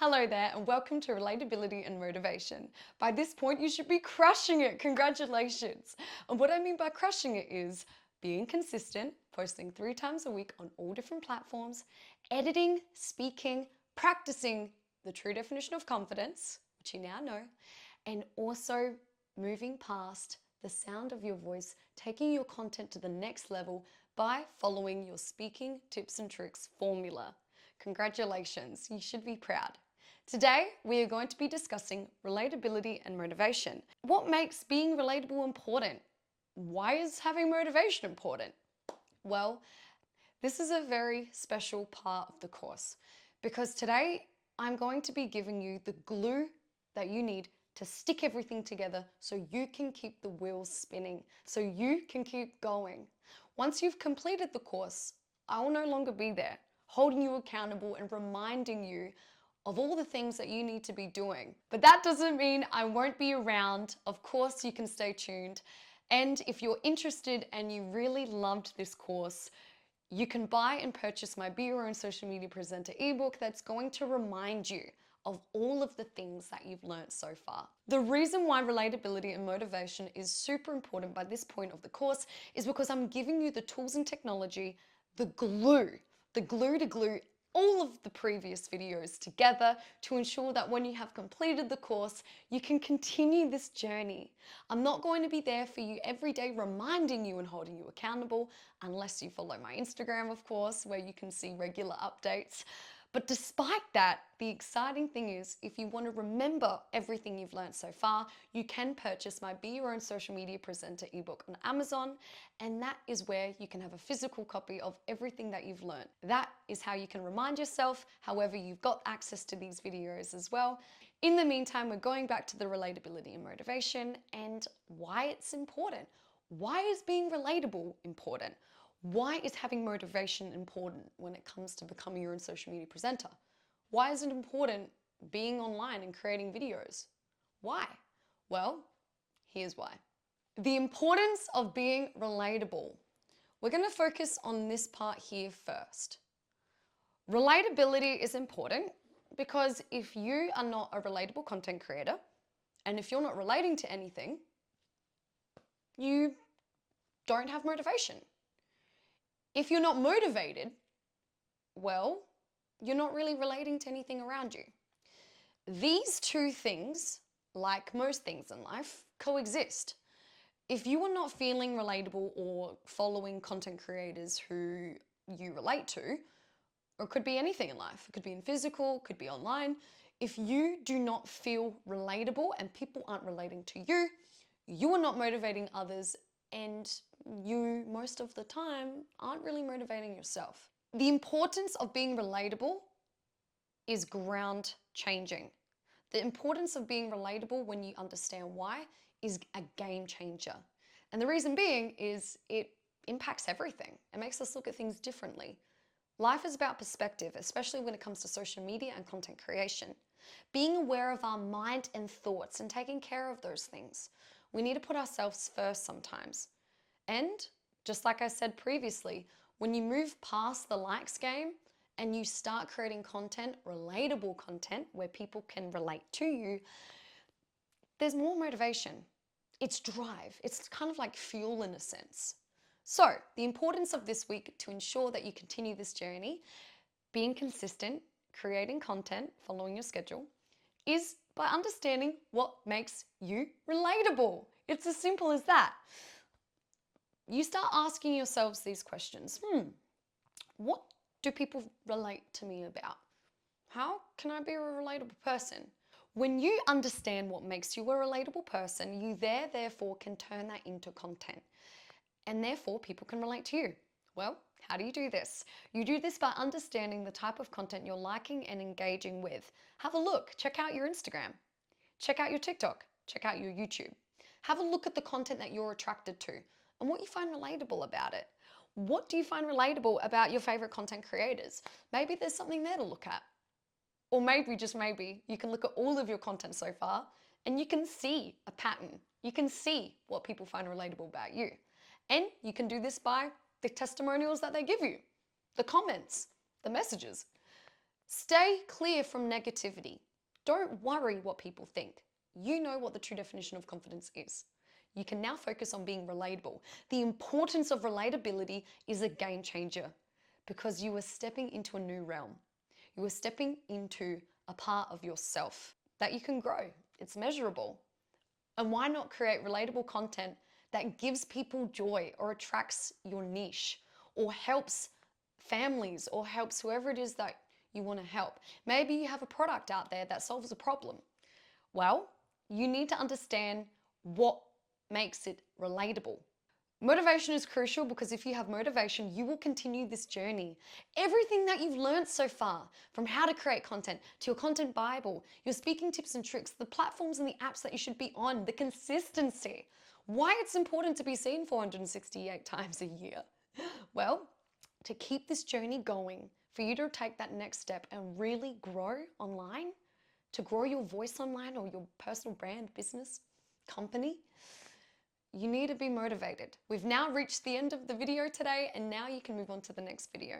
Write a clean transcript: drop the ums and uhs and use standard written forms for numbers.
Hello there and welcome to Relatability and Motivation. By this point, you should be crushing it. Congratulations. And what I mean by crushing it is being consistent, posting 3 times a week on all different platforms, editing, speaking, practicing the true definition of confidence, which you now know, and also moving past the sound of your voice, taking your content to the next level by following your speaking tips and tricks formula. Congratulations, you should be proud. Today, we are going to be discussing relatability and motivation. What makes being relatable important? Why is having motivation important? Well, this is a very special part of the course because today I'm going to be giving you the glue that you need to stick everything together so you can keep the wheels spinning, so you can keep going. Once you've completed the course, I will no longer be there, holding you accountable and reminding you of all the things that you need to be doing. But that doesn't mean I won't be around. Of course, you can stay tuned. And if you're interested and you really loved this course, you can buy and purchase my Be Your Own Social Media Presenter ebook that's going to remind you of all of the things that you've learned so far. The reason why relatability and motivation is super important by this point of the course is because I'm giving you the tools and technology, the glue to glue all of the previous videos together to ensure that when you have completed the course, you can continue this journey. I'm not going to be there for you every day reminding you and holding you accountable, unless you follow my Instagram, of course, where you can see regular updates. But despite that, the exciting thing is if you want to remember everything you've learned so far, you can purchase my Be Your Own Social Media Presenter ebook on Amazon, and that is where you can have a physical copy of everything that you've learned. That is how you can remind yourself. However, you've got access to these videos as well. In the meantime, we're going back to the relatability and motivation and why it's important. Why is being relatable important? Why is having motivation important when it comes to becoming your own social media presenter? Why is it important being online and creating videos? Why? Well, here's why. The importance of being relatable. We're going to focus on this part here first. Relatability is important because if you are not a relatable content creator, and if you're not relating to anything, you don't have motivation. If you're not motivated, well, you're not really relating to anything around you. These two things, like most things in life, coexist. If you are not feeling relatable or following content creators who you relate to, or it could be anything in life, it could be in physical, could be online, if you do not feel relatable and people aren't relating to you, you are not motivating others, and you, most of the time, aren't really motivating yourself. The importance of being relatable is ground changing. The importance of being relatable when you understand why is a game changer. And the reason being is it impacts everything. It makes us look at things differently. Life is about perspective, especially when it comes to social media and content creation. Being aware of our mind and thoughts and taking care of those things. We need to put ourselves first sometimes. And just like I said previously, when you move past the likes game and you start creating content, relatable content where people can relate to you, there's more motivation. It's drive. It's kind of like fuel in a sense. So the importance of this week to ensure that you continue this journey, being consistent, creating content, following your schedule, is by understanding what makes you relatable. It's as simple as that. You start asking yourselves these questions. What do people relate to me about? How can I be a relatable person? When you understand what makes you a relatable person, you therefore can turn that into content. And therefore, people can relate to you. Well, how do you do this? You do this by understanding the type of content you're liking and engaging with. Have a look. Check out your Instagram. Check out your TikTok. Check out your YouTube. Have a look at the content that you're attracted to and what you find relatable about it. What do you find relatable about your favorite content creators? Maybe there's something there to look at. Or maybe, just maybe, you can look at all of your content so far and you can see a pattern. You can see what people find relatable about you. And you can do this by the testimonials that they give you, the comments, the messages. Stay clear from negativity. Don't worry what people think. You know what the true definition of confidence is. You can now focus on being relatable. The importance of relatability is a game changer because you are stepping into a new realm. You are stepping into a part of yourself that you can grow. It's measurable. And why not create relatable content that gives people joy or attracts your niche or helps families or helps whoever it is that you want to help? Maybe you have a product out there that solves a problem. Well, you need to understand what makes it relatable. Motivation is crucial because if you have motivation, you will continue this journey. Everything that you've learned so far, from how to create content to your content Bible, your speaking tips and tricks, the platforms and the apps that you should be on, the consistency, why it's important to be seen 468 times a year. Well, to keep this journey going, for you to take that next step and really grow online, to grow your voice online or your personal brand, business, company, you need to be motivated. We've now reached the end of the video today, and now you can move on to the next video.